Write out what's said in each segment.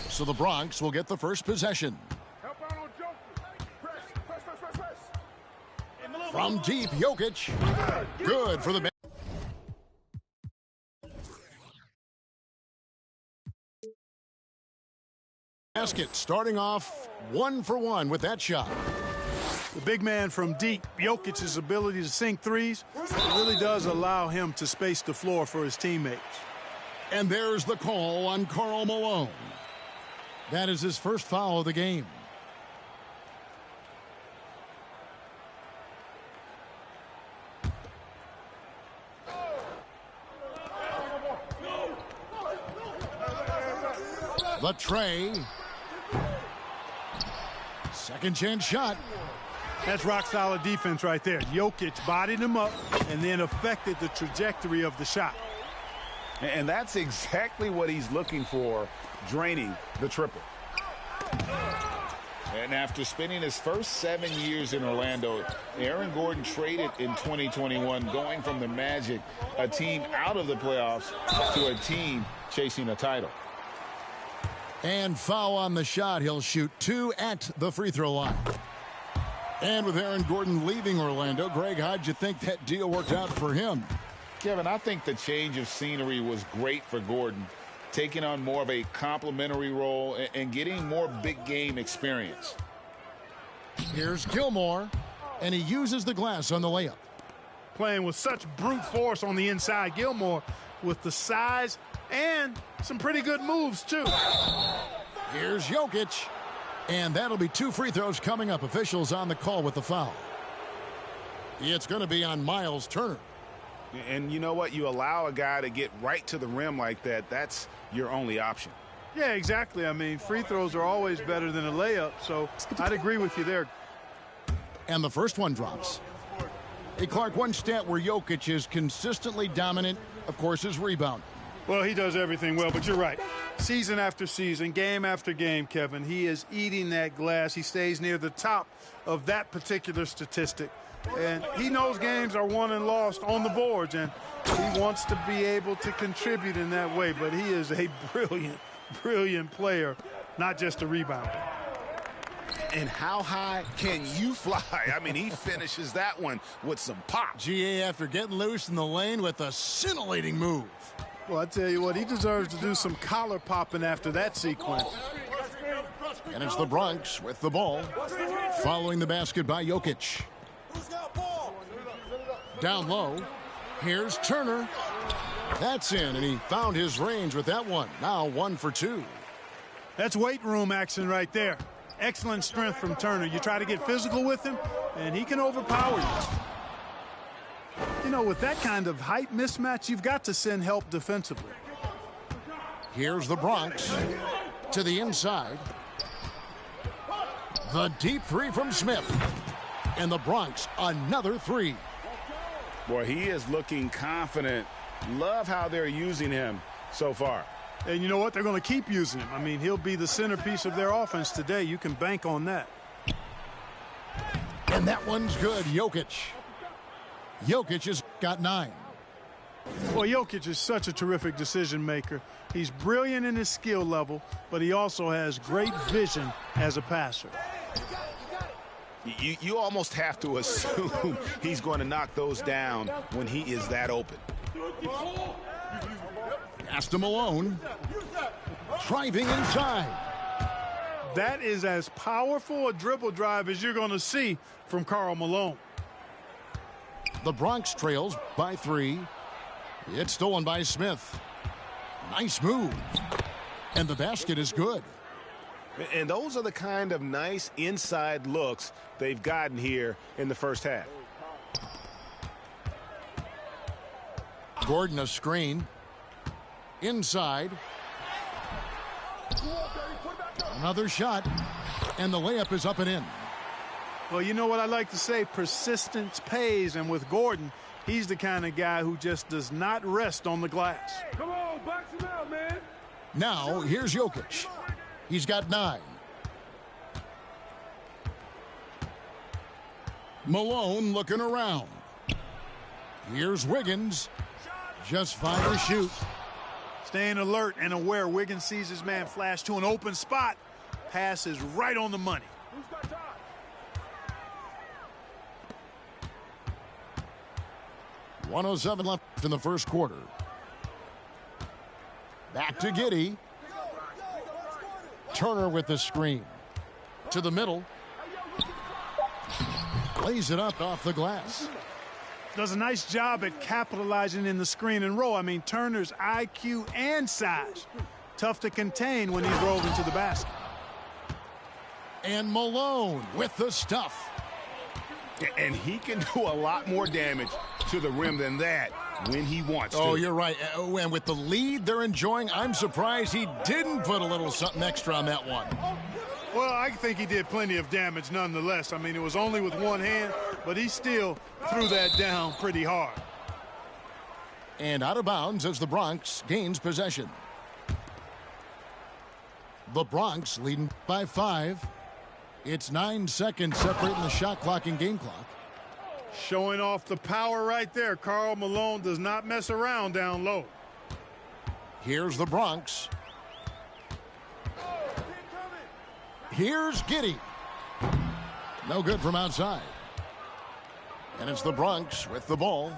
So the Bronx will get the first possession. From deep, Jokic. Good for the basket. Starting off 1 for 1 with that shot. The big man from deep, Jokic's ability to sink threes, really does allow him to space the floor for his teammates. And there's the call on Karl Malone. That is his first foul of the game. The tray. Second chance shot. That's rock-solid defense right there. Jokic bodied him up and then affected the trajectory of the shot. And that's exactly what he's looking for, draining the triple. And after spending his first 7 years in Orlando, Aaron Gordon traded in 2021, going from the Magic, a team out of the playoffs, to a team chasing a title. And foul on the shot. He'll shoot 2 at the free throw line. And with Aaron Gordon leaving Orlando, Greg, how'd you think that deal worked out for him? Kevin, I think the change of scenery was great for Gordon, taking on more of a complimentary role and getting more big game experience. Here's Gilmore, and he uses the glass on the layup. Playing with such brute force on the inside. Gilmore with the size and some pretty good moves, too. Here's Jokic. And that'll be 2 free throws coming up. Officials on the call with the foul. It's going to be on Miles Turner. And you know what? You allow a guy to get right to the rim like that, that's your only option. Yeah, exactly. I mean, free throws are always better than a layup, so I'd agree with you there. And the first one drops. Hey, Clark, one stat where Jokic is consistently dominant, of course, is rebound. Well, he does everything well, but you're right. Season after season, game after game, Kevin, he is eating that glass. He stays near the top of that particular statistic. And he knows games are won and lost on the boards, and he wants to be able to contribute in that way. But he is a brilliant, brilliant player, not just a rebounder. And how high can you fly? I mean, he finishes that one with some pop. GA after getting loose in the lane with a scintillating move. Well, I tell you what, he deserves to do some collar popping after that sequence. And it's the Bronx with the ball. Following the basket by Jokic. Down low. Here's Turner. That's in, and he found his range with that one. Now 1 for 2. That's weight room action right there. Excellent strength from Turner. You try to get physical with him, and he can overpower you. You know, with that kind of height mismatch, you've got to send help defensively. Here's the Bronx to the inside. The deep three from Smith. And the Bronx, another 3. Boy, he is looking confident. Love how they're using him so far. And you know what? They're going to keep using him. I mean, he'll be the centerpiece of their offense today. You can bank on that. And that one's good. Jokic. Jokic has got 9. Well, Jokic is such a terrific decision maker. He's brilliant in his skill level, but he also has great vision as a passer. You almost have to assume he's going to knock those down when he is that open. Pass to Malone. Driving inside. That is as powerful a dribble drive as you're going to see from Karl Malone. The Bronx trails by 3. It's stolen by Smith. Nice move. And the basket is good. And those are the kind of nice inside looks they've gotten here in the first half. Gordon a screen. Inside. Another shot. And the layup is up and in. Well, you know what I like to say? Persistence pays. And with Gordon, he's the kind of guy who just does not rest on the glass. Come on, box him out, man. Now, here's Jokic. He's got 9. Malone looking around. Here's Wiggins. Just fire shoot. Staying alert and aware. Wiggins sees his man flash to an open spot. Pass is right on the money. 1:07 left in the first quarter. Back to Giddey. Turner with the screen. To the middle. Lays it up off the glass. Does a nice job at capitalizing in the screen and roll. I mean, Turner's IQ and size. Tough to contain when he's rolled into the basket. And Malone with the stuff. And he can do a lot more damage to the rim than that when he wants to. Oh, you're right. And with the lead they're enjoying, I'm surprised he didn't put a little something extra on that one. Well, I think he did plenty of damage nonetheless. I mean, it was only with one hand, but he still threw that down pretty hard. And out of bounds as the Bronx gains possession. The Bronx leading by 5. It's 9 seconds separating the shot clock and game clock. Showing off the power right there. Karl Malone does not mess around down low. Here's the Bronx. Here's Giddey. No good from outside. And it's the Bronx with the ball.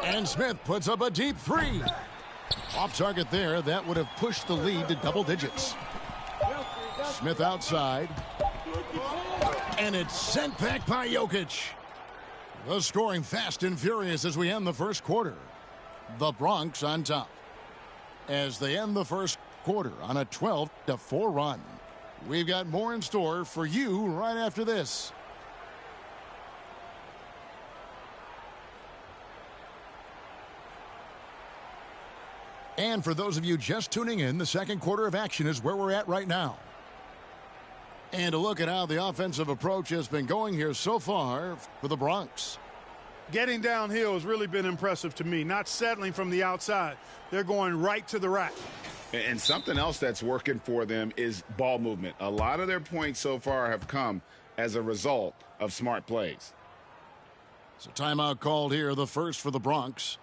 And Smith puts up a deep 3. Off target there. That would have pushed the lead to double digits. Smith outside. And it's sent back by Jokic. The scoring fast and furious as we end the first quarter. The Bronx on top as they end the first quarter on a 12-4 run. We've got more in store for you right after this. And for those of you just tuning in, the second quarter of action is where we're at right now. And a look at how the offensive approach has been going here so far for the Bronx. Getting downhill has really been impressive to me. Not settling from the outside. They're going right to the rack. And something else that's working for them is ball movement. A lot of their points so far have come as a result of smart plays. So timeout called here, the first for the Bronx.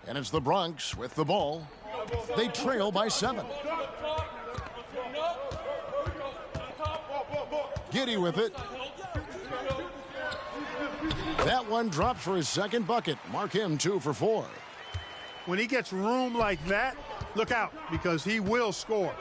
And it's the Bronx with the ball. They trail by 7. Giddey with it. That one dropped for his second bucket. Mark him 2 for 4. When he gets room like that, look out, because he will score.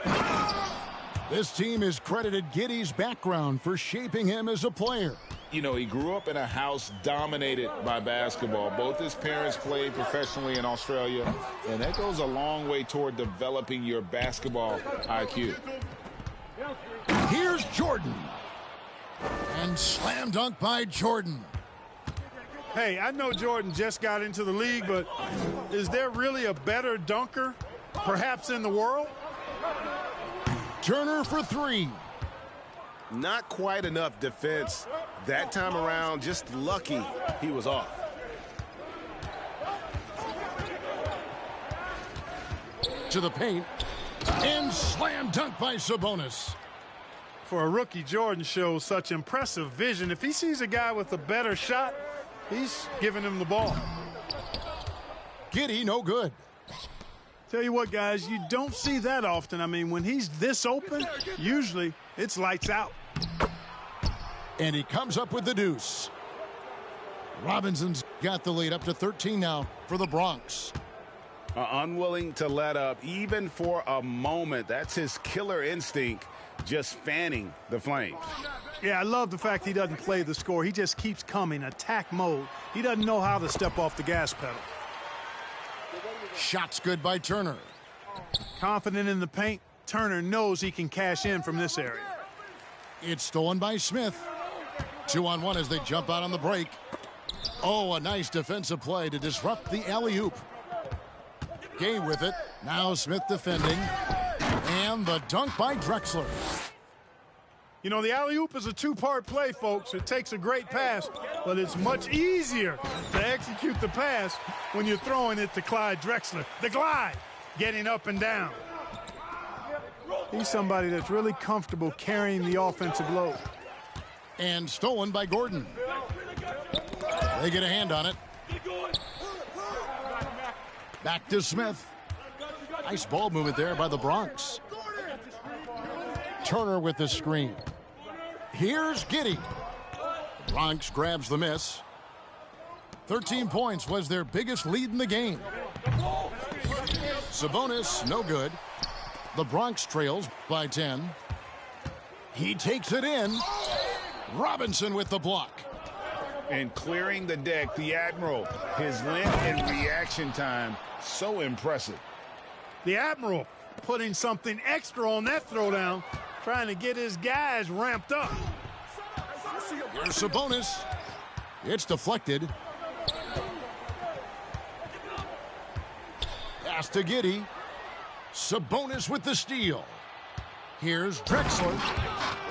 This team has credited Giddey's background for shaping him as a player. You know, he grew up in a house dominated by basketball. Both his parents played professionally in Australia, and that goes a long way toward developing your basketball IQ. Here's Jordan. And slam dunk by Jordan. Hey, I know Jordan just got into the league, but is there really a better dunker, perhaps in the world? Turner for 3. Not quite enough defense that time around. Just lucky he was off. To the paint. And slam dunk by Sabonis. For a rookie, Jordan shows such impressive vision. If he sees a guy with a better shot, he's giving him the ball. Giddey, no good. Tell you what, guys, you don't see that often. I mean, when he's this open, usually it's lights out. And he comes up with the deuce. Robinson's got the lead up to 13 now for the Bronx. Unwilling to let up even for a moment. That's his killer instinct, just fanning the flames. Yeah, I love the fact he doesn't play the score. He just keeps coming, attack mode. He doesn't know how to step off the gas pedal. Shots good by Turner. Confident in the paint, Turner knows he can cash in from this area. It's stolen by Smith. 2-on-1 as they jump out on the break. Oh, a nice defensive play to disrupt the alley-oop. Gay with it. Now Smith defending. And the dunk by Drexler. You know, the alley-oop is a two-part play, folks. It takes a great pass, but it's much easier to execute the pass when you're throwing it to Clyde Drexler. The glide, getting up and down. He's somebody that's really comfortable carrying the offensive load. And stolen by Gordon. They get a hand on it. Back to Smith. Nice ball movement there by the Bronx. Turner with the screen. Here's Giddey. The Bronx grabs the miss. 13 points was their biggest lead in the game. Sabonis, no good. The Bronx trails by 10. He takes it in. Robinson with the block. And clearing the deck, the Admiral. His length and reaction time, so impressive. The Admiral putting something extra on that throwdown, trying to get his guys ramped up. Here's Sabonis. It's deflected. Pass to Giddey. Sabonis with the steal. Here's Drexler.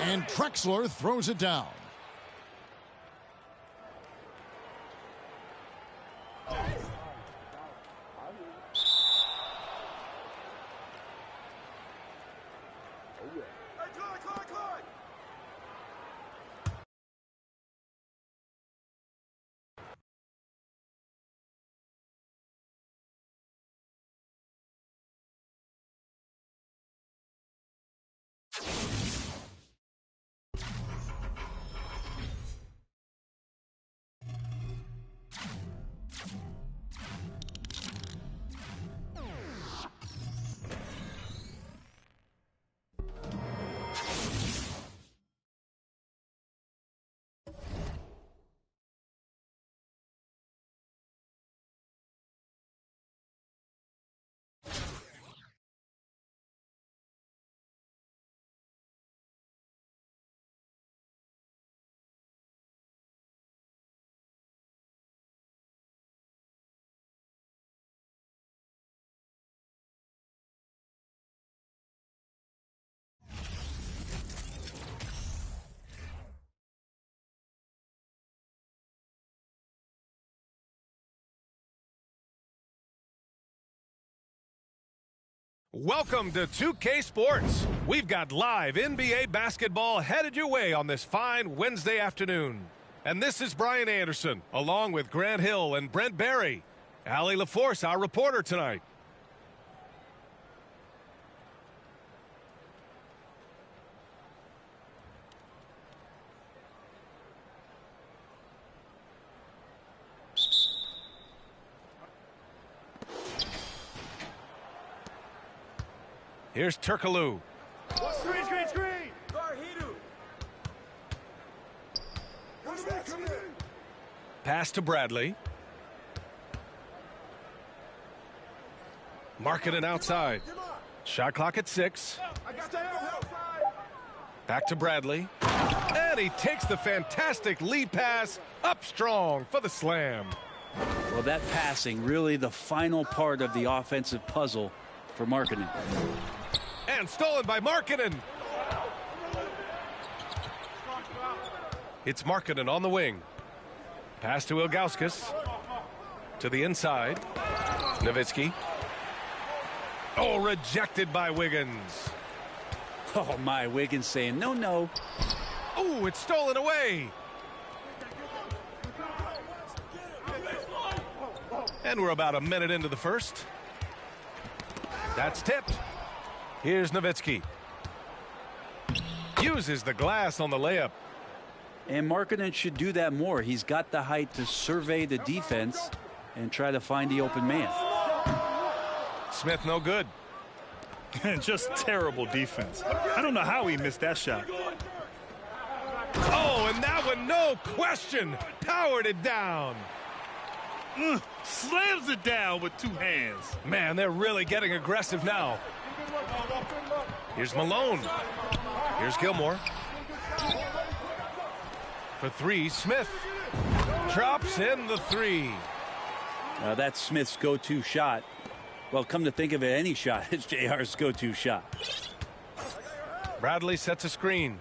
And Drexler throws it down. Welcome to 2K Sports. We've got live NBA basketball headed your way on this fine Wednesday afternoon. And this is Brian Anderson, along with Grant Hill and Brent Barry. Allie LaForce, our reporter tonight. Here's Turkoglu. Screen, screen, screen. Pass to Bradley. Markkanen outside. Shot clock at 6. Back to Bradley. And he takes the fantastic lead pass up strong for the slam. Well, that passing really the final part of the offensive puzzle for Markkanen. And stolen by Markkanen. It's Markkanen on the wing. Pass to Ilgauskas. To the inside. Nowitzki. Oh, rejected by Wiggins. Oh, my, Wiggins saying no, no. Oh, it's stolen away. And we're about a minute into the first. That's tipped. Here's Nowitzki. Uses the glass on the layup. And Markkanen should do that more. He's got the height to survey the defense and try to find the open man. Smith no good. Just terrible defense. I don't know how he missed that shot. Oh, and that one, no question, powered it down. Slams it down with two hands. Man, they're really getting aggressive now. Here's Malone. Here's Gilmore. For three, Smith drops in the three. That's Smith's go-to shot. Well, come to think of it, any shot is JR's go-to shot. Bradley sets a screen.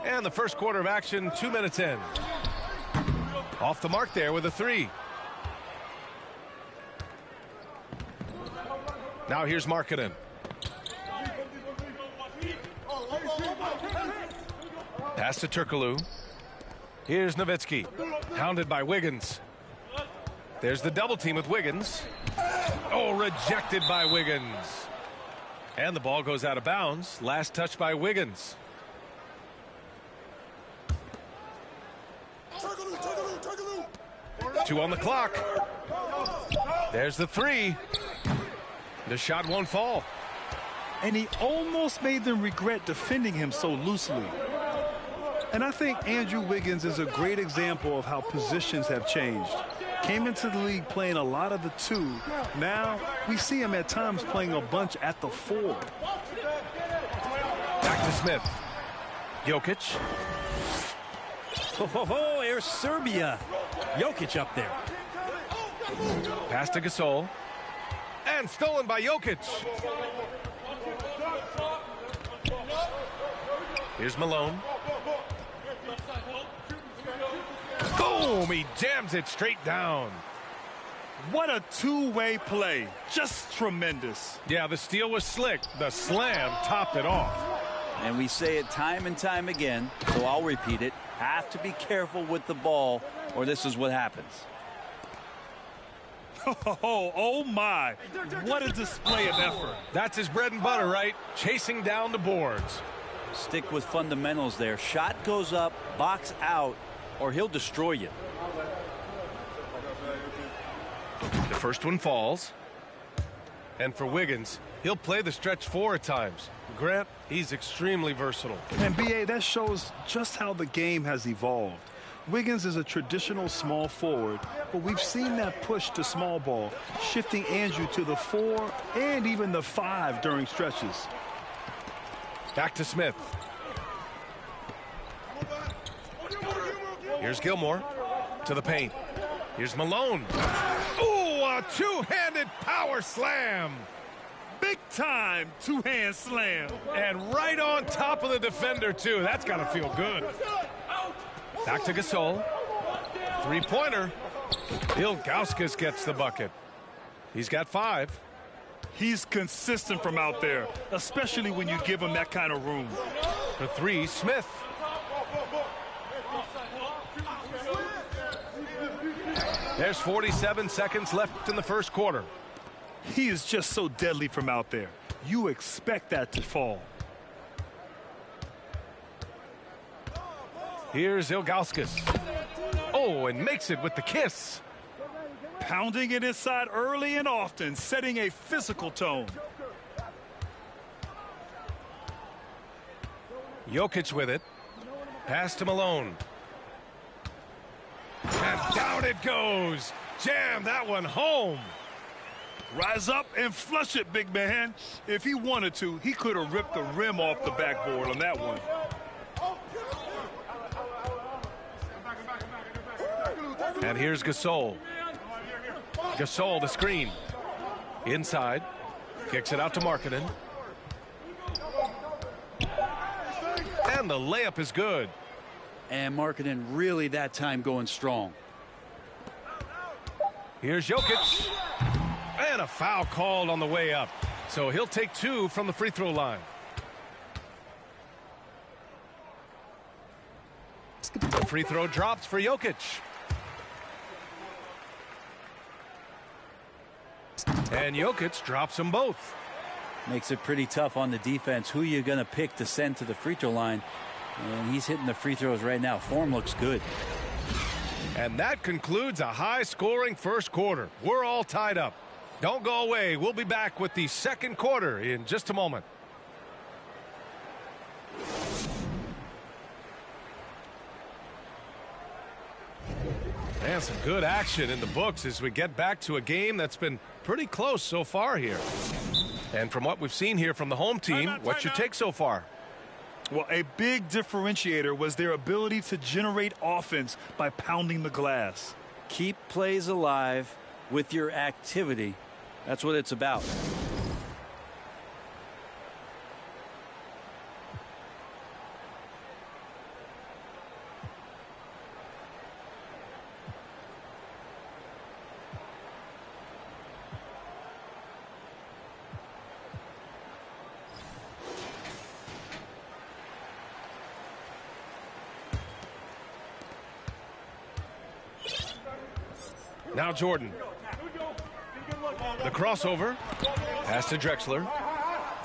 And the first quarter of action, 2 minutes in. Off the mark there with a three. Now here's Markkanen. Pass to Turkoglu. Here's Nowitzki. Hounded by Wiggins. There's the double team with Wiggins. Oh, rejected by Wiggins. And the ball goes out of bounds. Last touch by Wiggins. Two on the clock. There's the three. The shot won't fall. And he almost made them regret defending him so loosely. And I think Andrew Wiggins is a great example of how positions have changed. Came into the league playing a lot of the two. Now we see him at times playing a bunch at the four. Back to Smith. Jokic. Oh, here's Serbia. Jokic up there. Pass to Gasol. And stolen by Jokic. Here's Malone. Boom! He jams it straight down. What a two-way play. Just tremendous. Yeah, the steal was slick. The slam topped it off. And we say it time and time again, so I'll repeat it. Have to be careful with the ball, or this is what happens. Oh my. What a display of effort. That's his bread and butter, right? Chasing down the boards. Stick with fundamentals there. Shot goes up, box out, or he'll destroy you. The first one falls. And for Wiggins, he'll play the stretch four at times. Grant, he's extremely versatile. And B.A., that shows just how the game has evolved. Wiggins is a traditional small forward, but we've seen that push to small ball, shifting Andrew to the 4 and even the 5 during stretches. Back to Smith. Here's Gilmore to the paint. Here's Malone. Ooh, a two-handed power slam. Big time two-hand slam. And right on top of the defender, too. That's got to feel good. Back to Gasol. Three-pointer. Ilgauskas gets the bucket. He's got 5. He's consistent from out there, especially when you give him that kind of room. For 3, Smith. There's 47 seconds left in the first quarter. He is just so deadly from out there. You expect that to fall. Here's Ilgauskas. Oh, and makes it with the kiss. Pounding it inside early and often, setting a physical tone. Jokic with it. Pass to Malone. And down it goes. Jam that one home. Rise up and flush it, big man. If he wanted to, he could have ripped the rim off the backboard on that one. And here's Gasol. Gasol, the screen. Inside. Kicks it out to Markkanen. And the layup is good. And Markkanen really that time going strong. Here's Jokic. And a foul called on the way up. So he'll take 2 from the free throw line. The free throw drops for Jokic. And Jokic drops them both. Makes it pretty tough on the defense. Who you going to pick to send to the free throw line? And he's hitting the free throws right now. Form looks good. And that concludes a high-scoring first quarter. We're all tied up. Don't go away. We'll be back with the second quarter in just a moment. And some good action in the books as we get back to a game that's been pretty close so far here. And from what we've seen here from the home team, what's your take so far? Well, a big differentiator was their ability to generate offense by pounding the glass. Keep plays alive with your activity. That's what it's about. Now Jordan. The crossover. Pass to Drexler.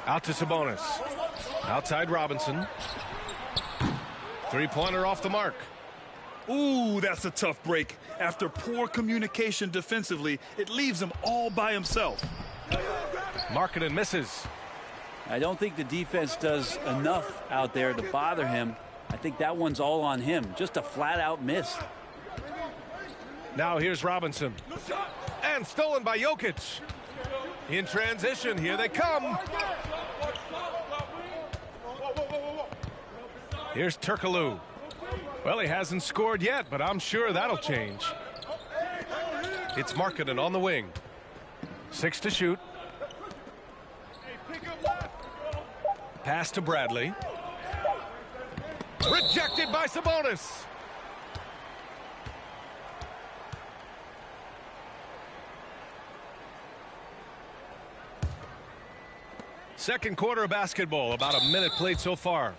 Out to Sabonis. Outside Robinson. Three-pointer off the mark. Ooh, that's a tough break. After poor communication defensively, it leaves him all by himself. Markkanen misses. I don't think the defense does enough out there to bother him. I think that one's all on him. Just a flat-out miss. Now here's Robinson. And stolen by Jokic. In transition, here they come. Here's Turkoglu. Well, he hasn't scored yet, but I'm sure that'll change. It's Markkanen on the wing. 6 to shoot. Pass to Bradley. Rejected by Sabonis. Second quarter of basketball, about a minute played so far.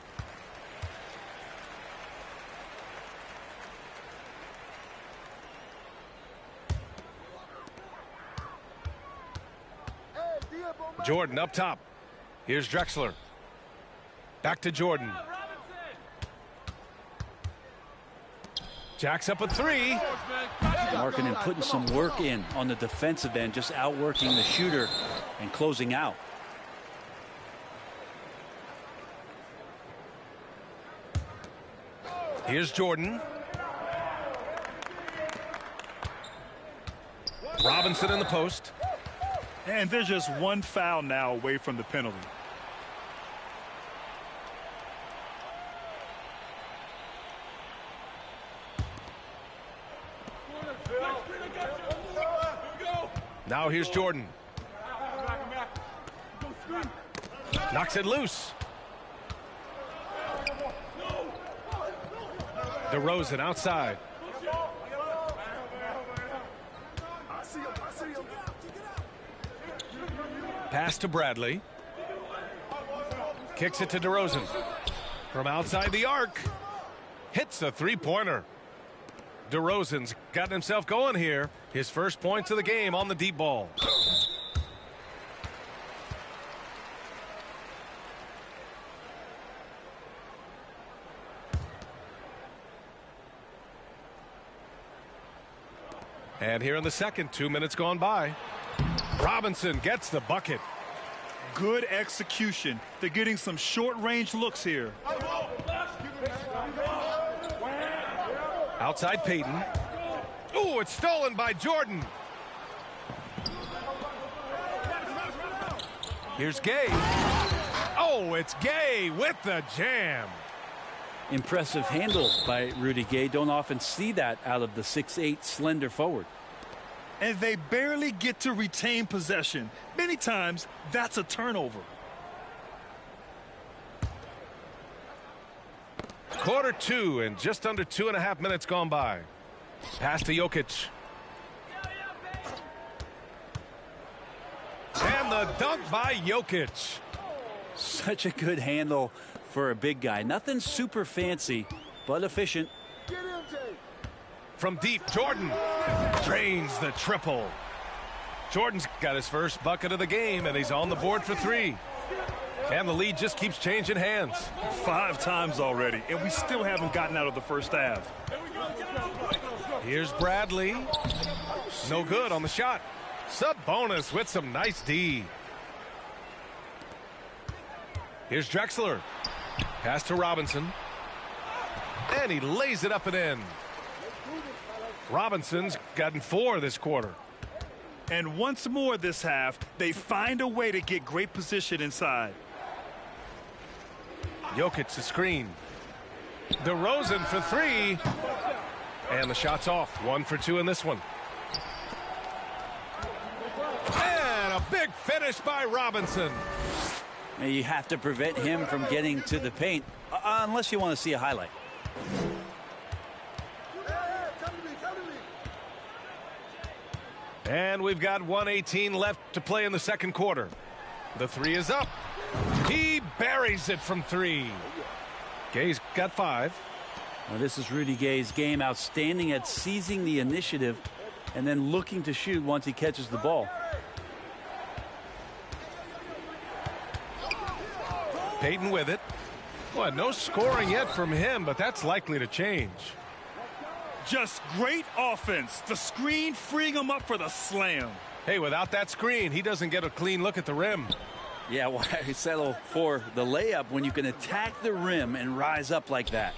Jordan up top. Here's Drexler. Back to Jordan. Jacks up a three. Markkanen putting some work in on the defensive end, just outworking the shooter and closing out. Here's Jordan. Robinson in the post. And there's just one foul now away from the penalty. Now here's Jordan. Knocks it loose. DeRozan outside. Pass to Bradley. Kicks it to DeRozan. From outside the arc. Hits a three-pointer. DeRozan's gotten himself going here. His first points of the game on the deep ball. And here in the second, 2 minutes gone by. Robinson gets the bucket. Good execution. They're getting some short-range looks here. Outside Payton. Ooh, it's stolen by Jordan. Here's Gay. Oh, it's Gay with the jam. Impressive handle by Rudy Gay. Don't often see that out of the 6'8" slender forward. And they barely get to retain possession. Many times, that's a turnover. Quarter two and just under 2.5 minutes gone by. Pass to Jokic. And the dunk by Jokic. Such a good handle for a big guy. Nothing super fancy, but efficient. From deep, Jordan drains the triple. Jordan's got his first bucket of the game, and he's on the board for 3. And the lead just keeps changing hands. 5 times already, and we still haven't gotten out of the first half. Here's Bradley. No good on the shot. Sabonis with some nice D. Here's Drexler. Pass to Robinson. And he lays it up and in. Robinson's gotten 4 this quarter. And once more this half, they find a way to get great position inside. Jokic the screen. DeRozan for three. And the shot's off. 1 for 2 in this one. And a big finish by Robinson. You have to prevent him from getting to the paint unless you want to see a highlight. And we've got 1:18 left to play in the second quarter. The three is up. He buries it from three. Gay's got 5. Well, this is Rudy Gay's game. Outstanding at seizing the initiative and then looking to shoot once he catches the ball. Payton with it. Well, no scoring yet from him, but that's likely to change. Just great offense. The screen freeing him up for the slam. Hey, without that screen, he doesn't get a clean look at the rim. Yeah, why settle for the layup when you can attack the rim and rise up like that?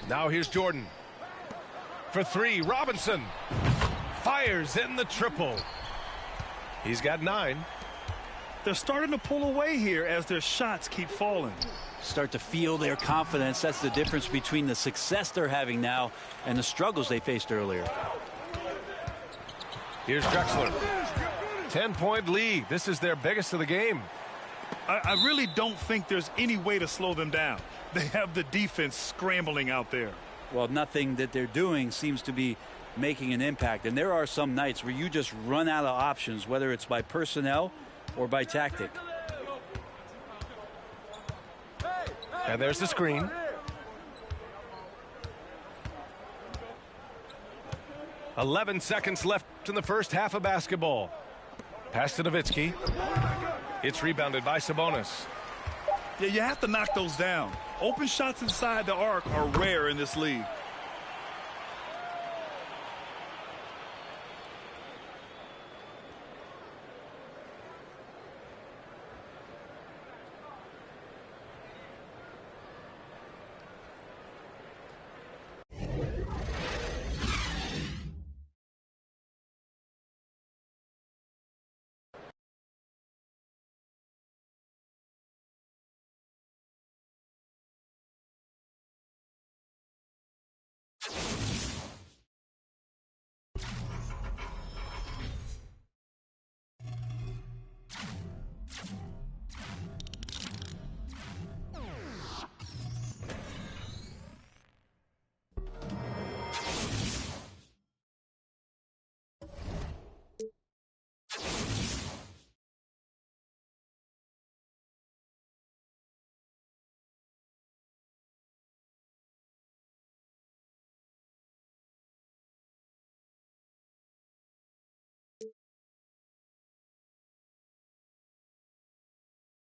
Now here's Jordan. For three, Robinson fires in the triple. He's got 9. They're starting to pull away here as their shots keep falling. Start to feel their confidence. That's the difference between the success they're having now and the struggles they faced earlier. Here's Drexler. 10-point lead. This is their biggest of the game. I really don't think there's any way to slow them down. They have the defense scrambling out there. Well, nothing that they're doing seems to be making an impact. And there are some nights where you just run out of options, whether it's by personnel or by tactic. And there's the screen. "11 seconds left in the first half of basketball. Pass to Nowitzki. It's rebounded by Sabonis. Yeah, you have to knock those down. Open shots inside the arc are rare in this league.